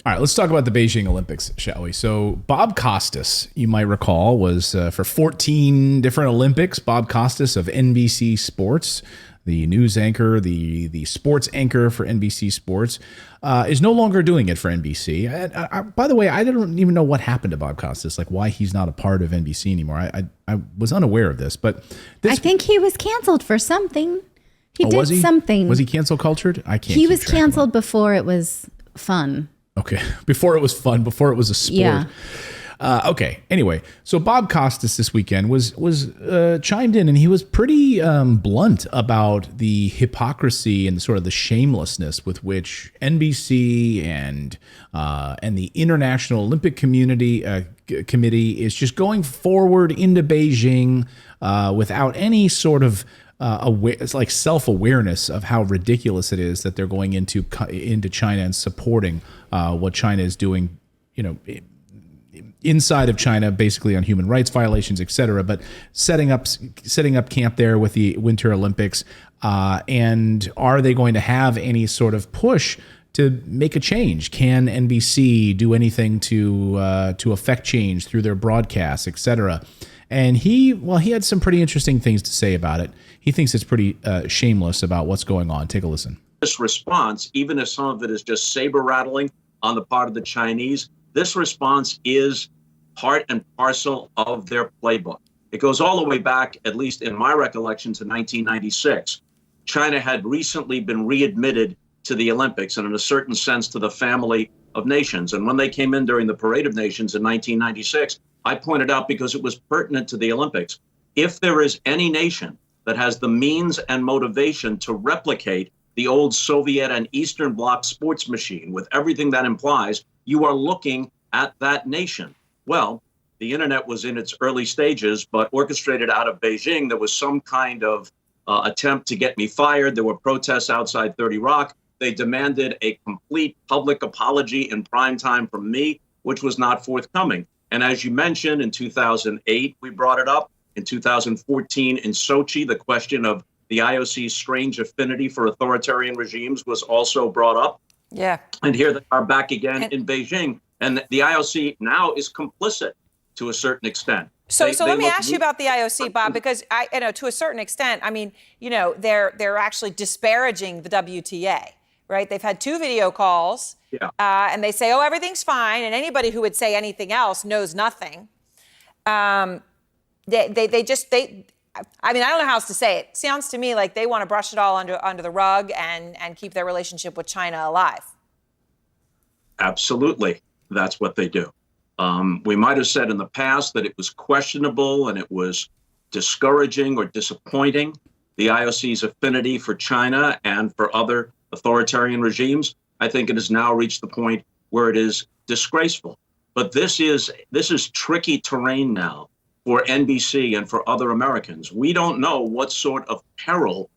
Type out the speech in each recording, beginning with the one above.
All right, let's talk about the Beijing Olympics, shall we? So Bob Costas, you might recall, was for 14 different Olympics. Bob Costas of NBC Sports, the news anchor, the sports anchor for NBC Sports, is no longer doing it for NBC. By the way, I don't even know what happened to Bob Costas, like why he's not a part of NBC anymore. I was unaware of this, but I think he was canceled for something. He did something. Was he cancel cultured? I can't. He was canceled before it was fun. Okay. Before it was fun, before it was a sport. Yeah. Okay. Anyway, so Bob Costas this weekend was chimed in, and he was pretty blunt about the hypocrisy and sort of the shamelessness with which NBC and the International Olympic Committee is just going forward into Beijing without any sort of it's like self-awareness of how ridiculous it is that they're going into China and supporting what China is doing, inside of China, basically on human rights violations, et cetera, but setting up camp there with the Winter Olympics. And are they going to have any sort of push to make a change? Can NBC do anything to affect change through their broadcasts, et cetera? And he had some pretty interesting things to say about it. He thinks it's pretty shameless about what's going on. Take a listen. This response, even if some of it is just saber rattling on the part of the Chinese, this response is part and parcel of their playbook. It goes all the way back, at least in my recollection, to 1996. China had recently been readmitted to the Olympics and in a certain sense to the family of nations. And when they came in during the Parade of Nations in 1996, I pointed out, because it was pertinent to the Olympics, if there is any nation that has the means and motivation to replicate the old Soviet and Eastern Bloc sports machine with everything that implies, you are looking at that nation. Well, the internet was in its early stages, but orchestrated out of Beijing, there was some kind of attempt to get me fired. There were protests outside 30 Rock. They demanded a complete public apology in prime time from me, which was not forthcoming. And as you mentioned, in 2008, we brought it up. In 2014, in Sochi, the question of the IOC's strange affinity for authoritarian regimes was also brought up. Yeah. And here they are back again in Beijing. And the IOC now is complicit to a certain extent. So let me ask you about the IOC, Bob, because to a certain extent, I mean, they're actually disparaging the WTA, right? They've had 2 video calls, and they say, oh, everything's fine. And anybody who would say anything else knows nothing. I mean, I don't know how else to say it. Sounds to me like they want to brush it all under the rug and keep their relationship with China alive. Absolutely. That's what they do. We might have said in the past that it was questionable and it was discouraging or disappointing, the IOC's affinity for China and for other authoritarian regimes. I think it has now reached the point where it is disgraceful. But this is tricky terrain now for NBC and for other Americans. We don't know what sort of peril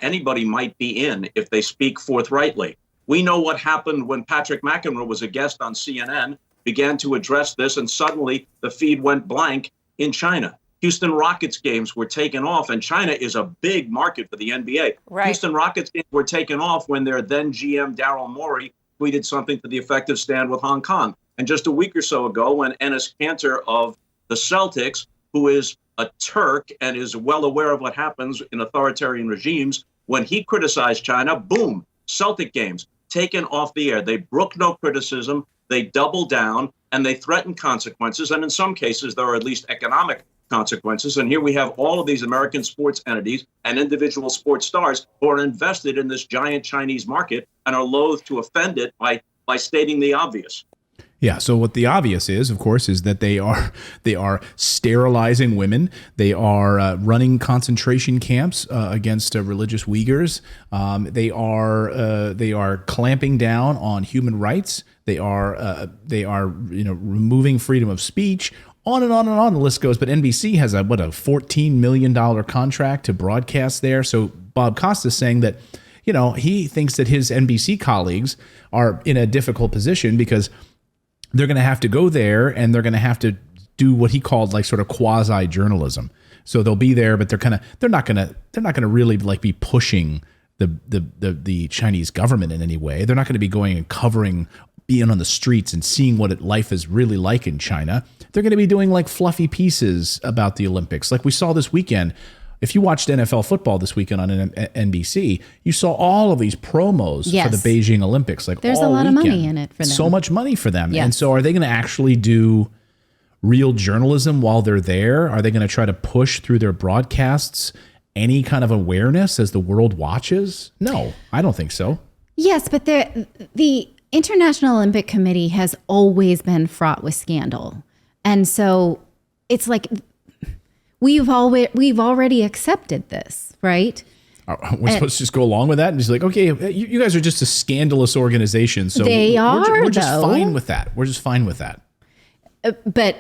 anybody might be in if they speak forthrightly. We know what happened when Patrick McEnroe was a guest on CNN, began to address this, and suddenly the feed went blank in China. Houston Rockets games were taken off, and China is a big market for the NBA. Right. Houston Rockets games were taken off when their then GM Daryl Morey tweeted something to the effect of stand with Hong Kong. And just a week or so ago, when Enes Kanter of the Celtics, who is a Turk and is well aware of what happens in authoritarian regimes, when he criticized China, boom, Celtic games taken off the air. They brook no criticism. They double down and they threaten consequences. And in some cases, there are at least economic consequences. And here we have all of these American sports entities and individual sports stars who are invested in this giant Chinese market and are loath to offend it by stating the obvious. Yeah. So what the obvious is, of course, is that they are sterilizing women. They are running concentration camps against religious Uyghurs. They are clamping down on human rights. They are removing freedom of speech. On and on and on the list goes. But NBC has a $14 million contract to broadcast there. So Bob Costas saying that, he thinks that his NBC colleagues are in a difficult position because they're going to have to go there and they're going to have to do what he called like sort of quasi journalism. So they'll be there, but they're not going to really like be pushing the Chinese government in any way. They're not going to be going and covering, being on the streets and seeing what life is really like in China. They're going to be doing like fluffy pieces about the Olympics, like we saw this weekend. If you watched NFL football this weekend on NBC, you saw all of these promos for the Beijing Olympics. Like there's a lot of money in it for them. So much money for them. Yes. And so are they going to actually do real journalism while they're there? Are they going to try to push through their broadcasts any kind of awareness as the world watches? No, I don't think so. Yes, but the International Olympic Committee has always been fraught with scandal. And so it's like we've already accepted this, right? We're supposed to just go along with that and just like, okay, you guys are just a scandalous organization. So we're just fine with that. We're just fine with that. But,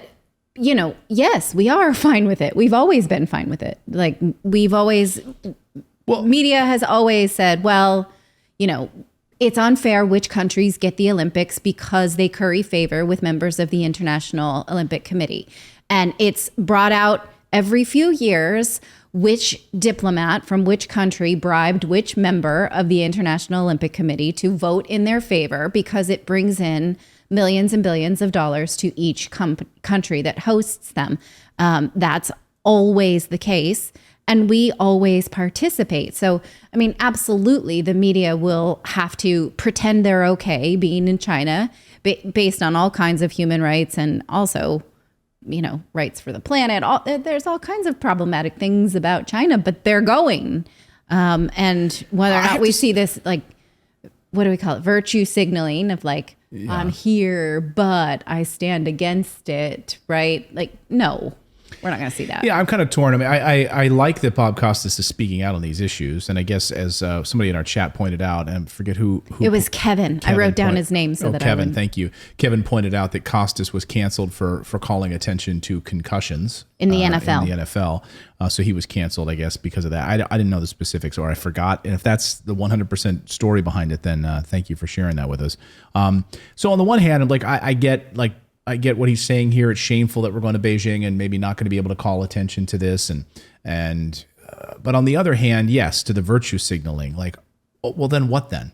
yes, we are fine with it. We've always been fine with it. Like media has always said, well, it's unfair which countries get the Olympics because they curry favor with members of the International Olympic Committee. And it's brought out every few years which diplomat from which country bribed which member of the International Olympic Committee to vote in their favor because it brings in millions and billions of dollars to each country that hosts them. That's always the case. And we always participate. So, I mean, absolutely, the media will have to pretend they're okay being in China based on all kinds of human rights and also, rights for the planet. There's all kinds of problematic things about China, but they're going. And whether or not we see this, like, what do we call it? Virtue signaling of like, I'm here, but I stand against it, right? Like, no. We're not going to see that. Yeah, I'm kind of torn. I mean, I like that Bob Costas is speaking out on these issues. And I guess as somebody in our chat pointed out, and I forget who it was Kevin. I wrote down his name so that Kevin, thank you. Kevin pointed out that Costas was canceled for calling attention to concussions. In the NFL. In the NFL. So he was canceled, I guess, because of that. I didn't know the specifics, or I forgot. And if that's the 100% story behind it, then thank you for sharing that with us. So on the one hand, I'm like, I get what he's saying here. It's shameful that we're going to Beijing and maybe not going to be able to call attention to this. But on the other hand, yes, to the virtue signaling, like, well, then what then?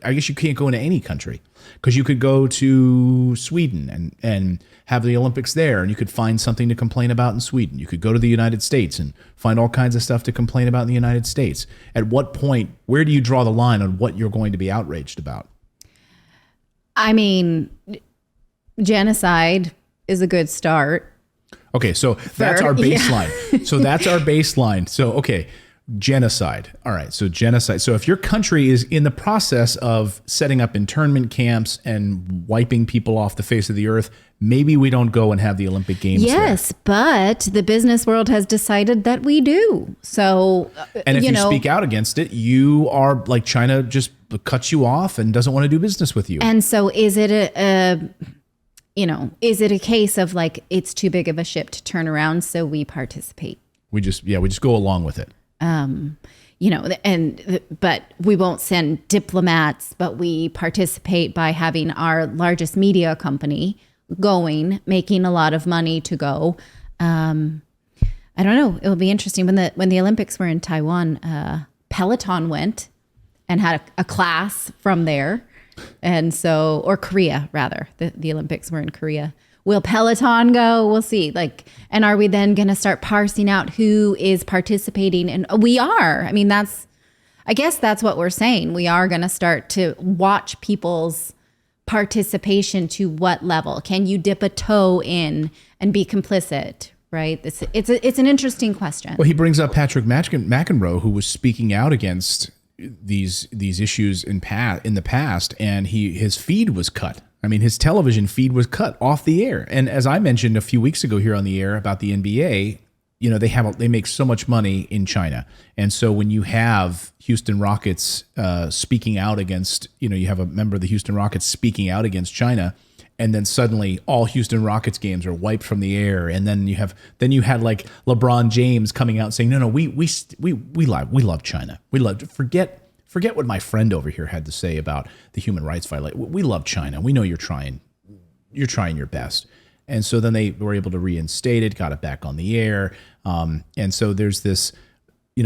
I guess you can't go into any country because you could go to Sweden and have the Olympics there, and you could find something to complain about in Sweden. You could go to the United States and find all kinds of stuff to complain about in the United States. At what point, where do you draw the line on what you're going to be outraged about? I mean, genocide is a good start. Okay, so that's our baseline. Yeah. So that's our baseline. So, okay, genocide. All right, so genocide. So if your country is in the process of setting up internment camps and wiping people off the face of the earth, maybe we don't go and have the Olympic Games Yes, there. But the business world has decided that we do. So, and if you speak out against it, you are like China just cuts you off and doesn't want to do business with you. And so is it is it a case of like, it's too big of a ship to turn around, so we participate? We just go along with it. But we won't send diplomats, but we participate by having our largest media company going, making a lot of money to go. I don't know. It'll be interesting when the Olympics were in Taiwan, Peloton went and had a class from there. And so, or Korea rather, the Olympics were in Korea. Will Peloton go? We'll see. And are we then going to start parsing out who is participating? And we are. I mean, I guess that's what we're saying. We are going to start to watch people's participation to what level. Can you dip a toe in and be complicit? Right. It's an interesting question. Well, he brings up Patrick McEnroe, who was speaking out against these issues in the past, and his feed was cut. I mean, his television feed was cut off the air. And as I mentioned a few weeks ago here on the air about the NBA, they make so much money in China. And so when you have Houston Rockets speaking out against, you have a member of the Houston Rockets speaking out against China, and then suddenly all Houston Rockets games are wiped from the air. And then you had like LeBron James coming out saying, no, we love China. Forget what my friend over here had to say about the human rights violation. We love China. We know you're trying your best. And so then they were able to reinstate it, got it back on the air. And so there's this,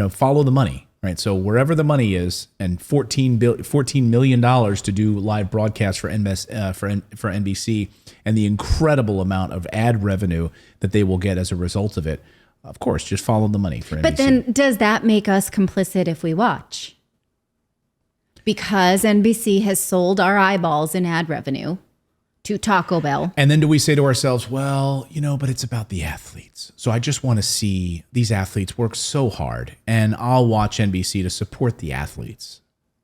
follow the money. right? So wherever the money is, and $14 million to do live broadcasts for NBC, and the incredible amount of ad revenue that they will get as a result of it, of course, just follow the money for NBC. But then does that make us complicit if we watch? Because NBC has sold our eyeballs in ad revenue to Taco Bell. And then do we say to ourselves, well, but it's about the athletes. So I just want to see these athletes work so hard, and I'll watch NBC to support the athletes.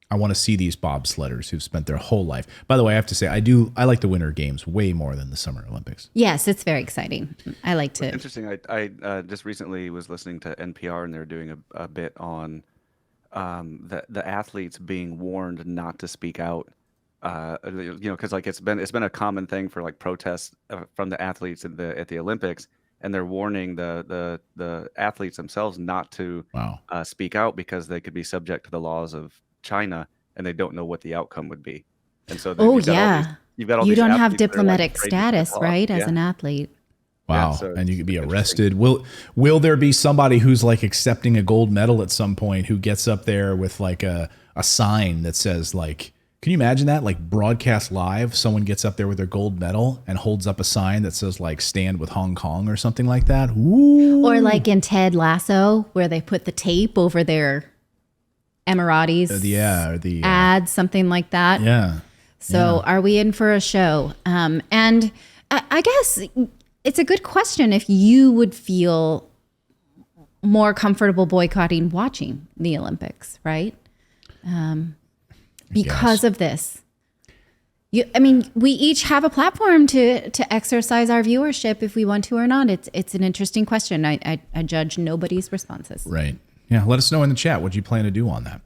I want to see these bobsledders who've spent their whole life. By the way, I have to say, I like the Winter Games way more than the Summer Olympics. Yes, it's very exciting. I like to. Interesting. I just recently was listening to NPR, and they're doing a bit on the athletes being warned not to speak out. Because like it's been a common thing for like protests from the athletes at the Olympics, and they're warning the athletes themselves not to speak out because they could be subject to the laws of China, and they don't know what the outcome would be. And so you've got all you these don't have athletes that are, diplomatic like, afraid to status, step up. right? As an athlete. Wow. Yeah, so and you could be it's arrested. Will there be somebody who's like accepting a gold medal at some point who gets up there with like a sign that says like, can you imagine that? Like broadcast live, someone gets up there with their gold medal and holds up a sign that says like stand with Hong Kong or something like that. Ooh. Or like in Ted Lasso, where they put the tape over their Emiratis ads, something like that. Yeah. So are we in for a show? And I guess it's a good question if you would feel more comfortable boycotting watching the Olympics, right? Because of this. We each have a platform to exercise our viewership if we want to or not. It's an interesting question. I judge nobody's responses. Right. Yeah. Let us know in the chat what you plan to do on that.